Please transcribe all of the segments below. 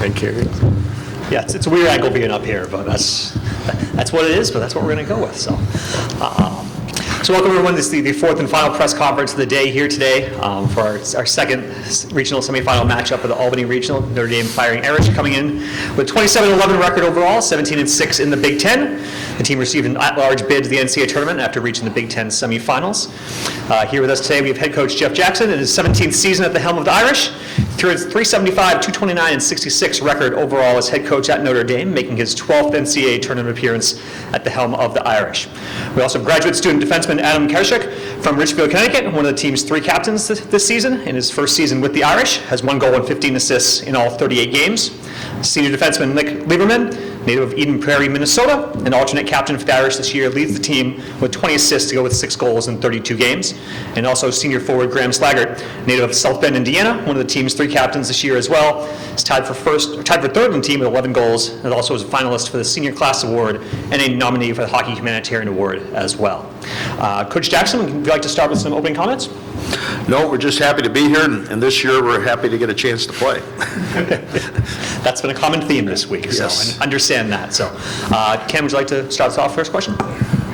Thank you. Yeah, it's a weird angle being up here, but that's what it is, but that's what we're going to go with. So welcome everyone. This is the fourth and final press conference of the day here today for our second regional semifinal matchup of the Albany Regional. Notre Dame firing Irish, coming in with 27-11 record overall, 17-6 in the Big Ten. The team received an at-large bid to the NCAA tournament after reaching the Big Ten semifinals. Here with us today we have head coach Jeff Jackson in his 17th season at the helm of the Irish. Through his 375, 229, and 66 record overall as head coach at Notre Dame, making his 12th NCAA tournament appearance at the helm of the Irish. We also have graduate student defenseman Adam Karashik from Richfield, Connecticut, one of the team's 3 captains this season. In his first season with the Irish, has 1 goal and 15 assists in all 38 games. Senior defenseman Nick Leivermann, native of Eden Prairie, Minnesota, an alternate captain for the Irish this year, leads the team with 20 assists to go with 6 goals in 32 games. And also senior forward Graham Slaggert, native of South Bend, Indiana, one of the team's 3 captains this year as well, is tied for third on the team with 11 goals, and also is a finalist for the Senior Class Award and a nominee for the Hockey Humanitarian Award as well. Coach Jackson, would you like to start with some opening comments? No, we're just happy to be here, and this year we're happy to get a chance to play. That's been a common theme this week, so yes. I understand that. So, Ken, would you like to start us off? First question.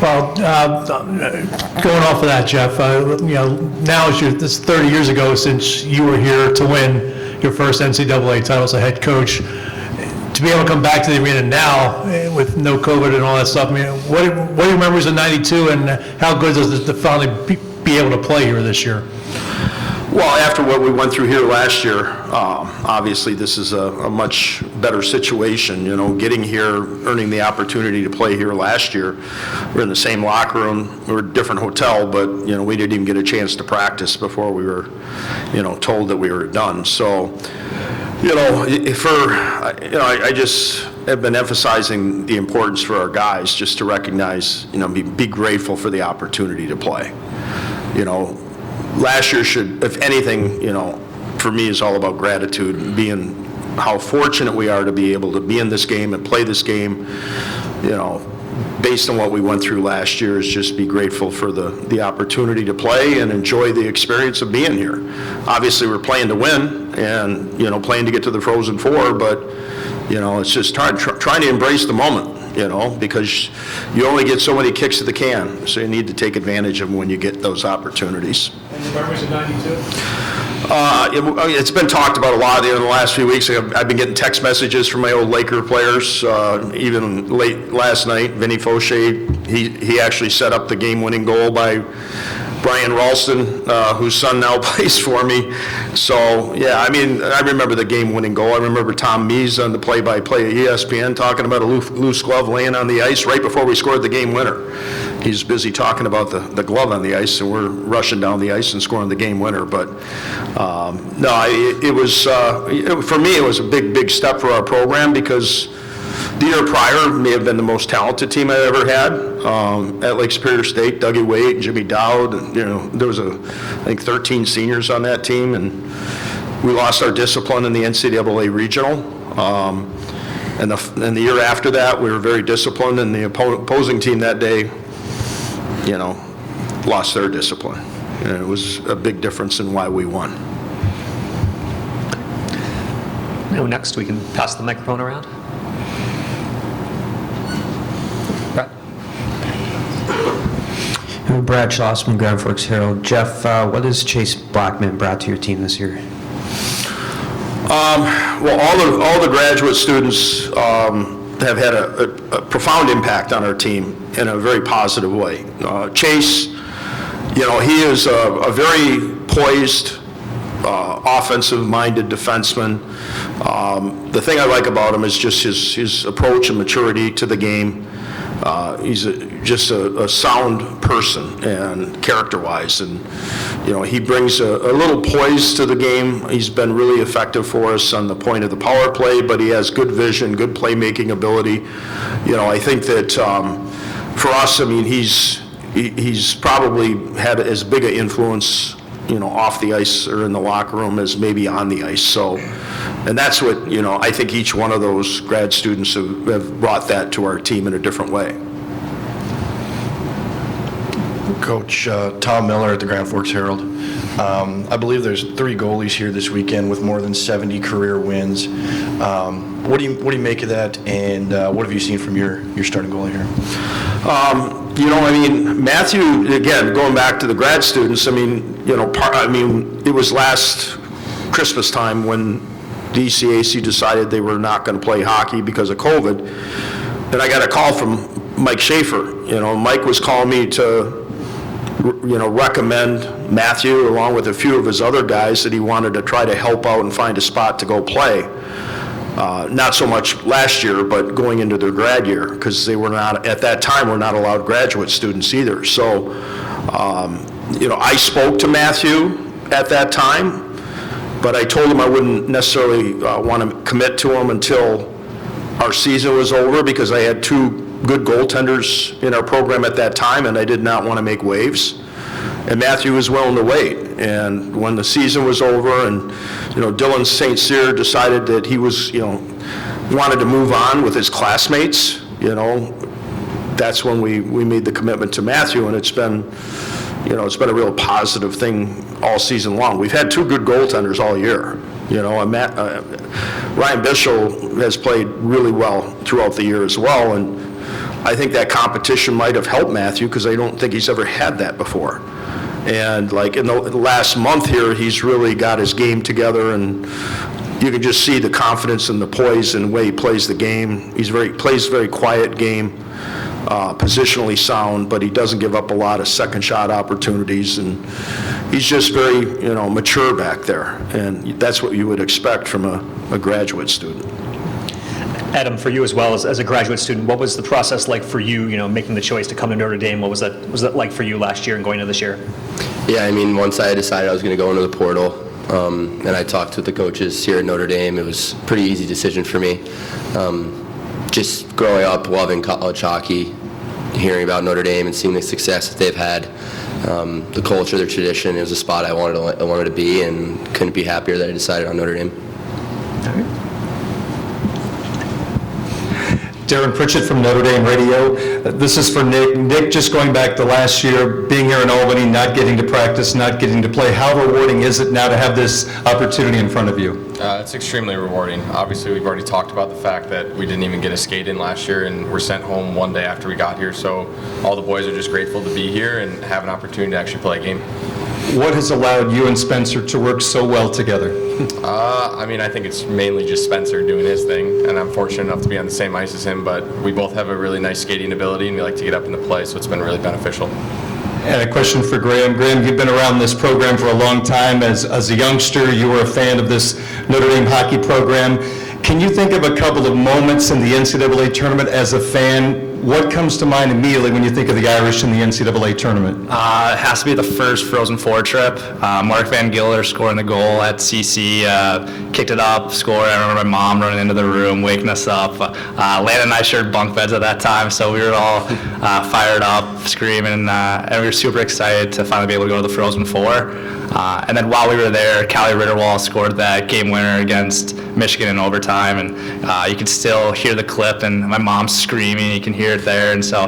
Well, going off of that, Jeff, now this is 30 years ago since you were here to win your first NCAA title as a head coach. To be able to come back to the arena now with no COVID and all that stuff, I mean, what are your memories of '92, and how good is it to finally be able to play here this year? Well, after what we went through here last year, obviously this is a much better situation. You know, getting here, earning the opportunity to play here last year, we're in the same locker room, we're a different hotel, but you know, we didn't even get a chance to practice before we were, told that we were done. So, I just have been emphasizing the importance for our guys just to recognize, be grateful for the opportunity to play. Last year should, if anything, for me is all about gratitude and being how fortunate we are to be able to be in this game and play this game, based on what we went through last year, is just be grateful for the opportunity to play and enjoy the experience of being here. Obviously, we're playing to win and, playing to get to the Frozen Four, but, it's just trying to embrace the moment, because you only get so many kicks of the can, so you need to take advantage of them when you get those opportunities. And the memories of '92? It's been talked about a lot in the last few weeks. I've been getting text messages from my old Laker players, even late last night. Vinny Fauché, he actually set up the game-winning goal by Brian Ralston, whose son now plays for me. So, yeah, I remember the game-winning goal. I remember Tom Mees on the play-by-play at ESPN talking about a loose glove laying on the ice right before we scored the game winner. He's busy talking about the glove on the ice, and we're rushing down the ice and scoring the game winner. But for me, it was a big step for our program, because the year prior may have been the most talented team I ever had at Lake Superior State. Dougie Waite, Jimmy Dowd, and there was I think 13 seniors on that team, and we lost our discipline in the NCAA regional. And the year after that, we were very disciplined, and the opposing team that day, lost their discipline. And it was a big difference in why we won. Now next, we can pass the microphone around. Brad Schlossman, Grand Forks Herald. Jeff, what has Chase Blackman brought to your team this year? Well, all the graduate students have had a profound impact on our team in a very positive way. Chase, he is a very poised, offensive-minded defenseman. The thing I like about him is just his approach and maturity to the game. He's just a sound person and character-wise, and he brings a little poise to the game. He's been really effective for us on the point of the power play, but he has good vision, good playmaking ability. I think that for us, he's probably had as big an influence, off the ice or in the locker room as maybe on the ice. So, and that's what, I think each one of those grad students have brought that to our team in a different way. Coach Tom Miller at the Grand Forks Herald. I believe there's 3 goalies here this weekend with more than 70 career wins. What do you make of that, and what have you seen from your starting goalie here? Matthew, again, going back to the grad students, it was last Christmas time when the ECAC decided they were not going to play hockey because of COVID. And I got a call from Mike Schaefer. Mike was calling me to recommend Matthew along with a few of his other guys that he wanted to try to help out and find a spot to go play. Not so much last year, but going into their grad year, because they were not, at that time, were not allowed graduate students either. So, I spoke to Matthew at that time, but I told him I wouldn't necessarily want to commit to him until our season was over, because I had 2 good goaltenders in our program at that time, and I did not want to make waves. And Matthew was willing to wait. And when the season was over, and Dylan St. Cyr decided that he was, wanted to move on with his classmates, that's when we made the commitment to Matthew, and it's been a real positive thing all season long. We've had 2 good goaltenders all year. Ryan Bischel has played really well throughout the year as well, and I think that competition might have helped Matthew, because I don't think he's ever had that before. And like in the last month here, he's really got his game together, and you can just see the confidence and the poise and the way he plays the game. Plays a very quiet game, positionally sound, but he doesn't give up a lot of second shot opportunities, and he's just very mature back there, and that's what you would expect from a graduate student. Adam, for you as well, as a graduate student, what was the process like for you, making the choice to come to Notre Dame? What was that like for you last year and going into this year? Yeah, once I decided I was going to go into the portal, and I talked with the coaches here at Notre Dame, it was a pretty easy decision for me. Just growing up, loving college hockey, hearing about Notre Dame and seeing the success that they've had, the culture, their tradition, it was a spot I wanted to be, and couldn't be happier that I decided on Notre Dame. All right. Darren Pritchett from Notre Dame Radio. This is for Nick. Nick, just going back to last year, being here in Albany, not getting to practice, not getting to play, how rewarding is it now to have this opportunity in front of you? It's extremely rewarding. Obviously, we've already talked about the fact that we didn't even get a skate in last year, and we're sent home one day after we got here, so all the boys are just grateful to be here and have an opportunity to actually play a game. What has allowed you and Spencer to work so well together? I think it's mainly just Spencer doing his thing, and I'm fortunate enough to be on the same ice as him, but we both have a really nice skating ability, and we like to get up into play, so it's been really beneficial. And a question for Graham. Graham, you've been around this program for a long time. As a youngster, you were a fan of this Notre Dame hockey program. Can you think of a couple of moments in the NCAA tournament as a fan? What comes to mind immediately when you think of the Irish in the NCAA tournament? It has to be the first Frozen Four trip. Mark Van Giller scoring the goal at CC, kicked it up, scored. I remember my mom running into the room, waking us up. Landon and I shared bunk beds at that time, so we were all fired up, screaming, and we were super excited to finally be able to go to the Frozen Four. And then while we were there, Callie Ritterwall scored that game winner against Michigan in overtime, and you could still hear the clip, and my mom's screaming, you can hear it there, and so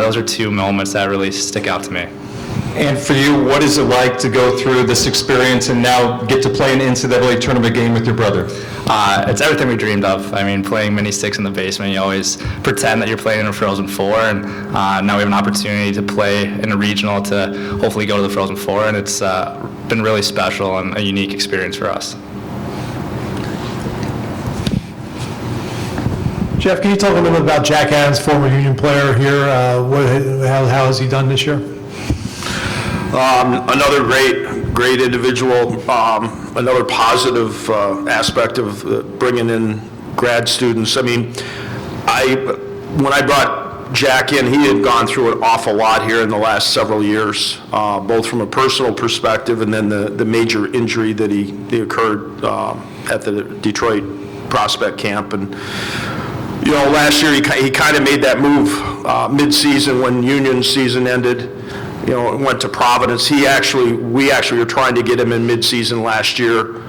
those are 2 moments that really stick out to me. And for you, what is it like to go through this experience and now get to play an NCAA tournament game with your brother? It's everything we dreamed of. Playing mini sticks in the basement, you always pretend that you're playing in a Frozen Four, and now we have an opportunity to play in a regional to hopefully go to the Frozen Four, and it's been really special and a unique experience for us. Jeff, can you talk a little bit about Jack Adams, former Union player here? How has he done this year? Another great individual, another positive aspect of bringing in grad students. When I brought Jack in, he had gone through an awful lot here in the last several years, both from a personal perspective and then the major injury that he occurred at the Detroit prospect camp. And last year he kind of made that move mid-season when Union season ended. Went to Providence. We actually were trying to get him in mid-season last year.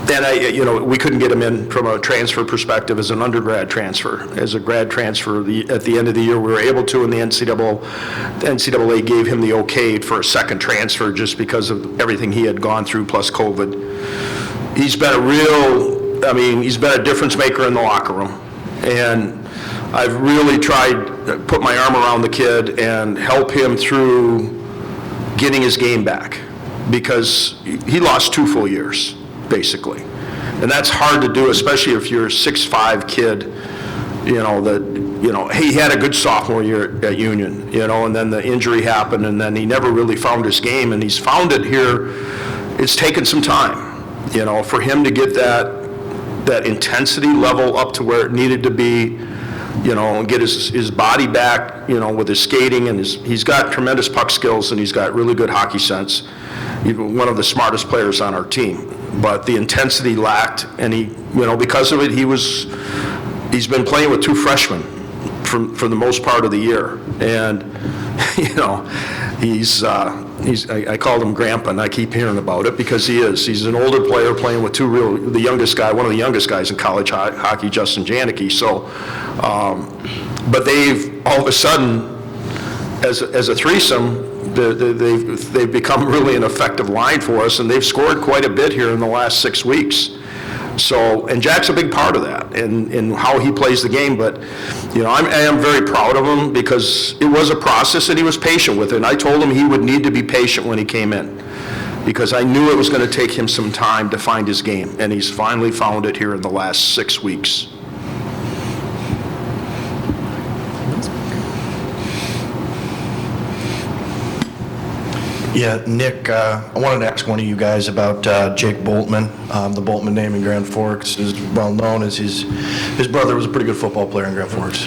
we couldn't get him in from a transfer perspective as an undergrad transfer. As a grad transfer, at the end of the year, we were able to, and the NCAA gave him the okay for a second transfer just because of everything he had gone through plus COVID. He's been he's been a difference maker in the locker room. And I've really tried to put my arm around the kid and help him through getting his game back, because he lost 2 full years, basically. And that's hard to do, especially if you're a 6'5" kid, he had a good sophomore year at Union, and then the injury happened, and then he never really found his game, and he's found it here. It's taken some time, for him to get that intensity level up to where it needed to be, and get his body back, with his skating, and he's got tremendous puck skills, and he's got really good hockey sense. He's one of the smartest players on our team, but the intensity lacked, and he, because of it, he's been playing with 2 freshmen for the most part of the year, and I called him Grandpa, and I keep hearing about it because he is. He's an older player playing with one of the youngest guys in college hockey, Justin Janicki. So, but they've all of a sudden, as a threesome, they've become really an effective line for us, and they've scored quite a bit here in the last 6 weeks. So, and Jack's a big part of that in how he plays the game, but I am very proud of him because it was a process and he was patient with it. And I told him he would need to be patient when he came in because I knew it was going to take him some time to find his game, and he's finally found it here in the last 6 weeks. Yeah, Nick, I wanted to ask one of you guys about Jake Boltman. The Boltman name in Grand Forks is well known as his brother was a pretty good football player in Grand Forks.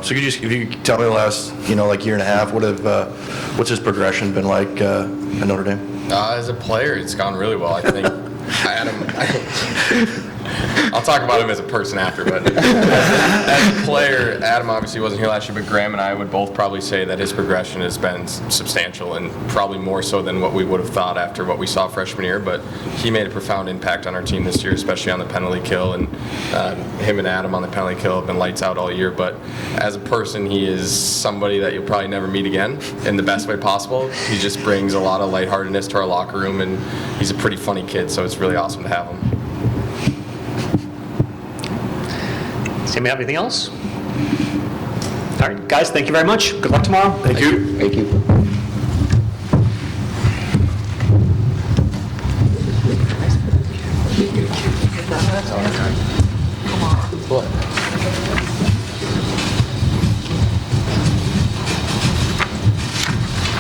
So if you could tell me the last year and a half, what's his progression been like at Notre Dame? As a player, it's gone really well. I think Adam. I'll talk about him as a person after, but as a player, Adam obviously wasn't here last year, but Graham and I would both probably say that his progression has been substantial and probably more so than what we would have thought after what we saw freshman year, but he made a profound impact on our team this year, especially on the penalty kill, and him and Adam on the penalty kill have been lights out all year, but as a person, he is somebody that you'll probably never meet again in the best way possible. He just brings a lot of lightheartedness to our locker room, and he's a pretty funny kid, so it's really awesome to have him. Does anybody have anything else? All right, guys, thank you very much. Good luck tomorrow. Thank you. Thank you.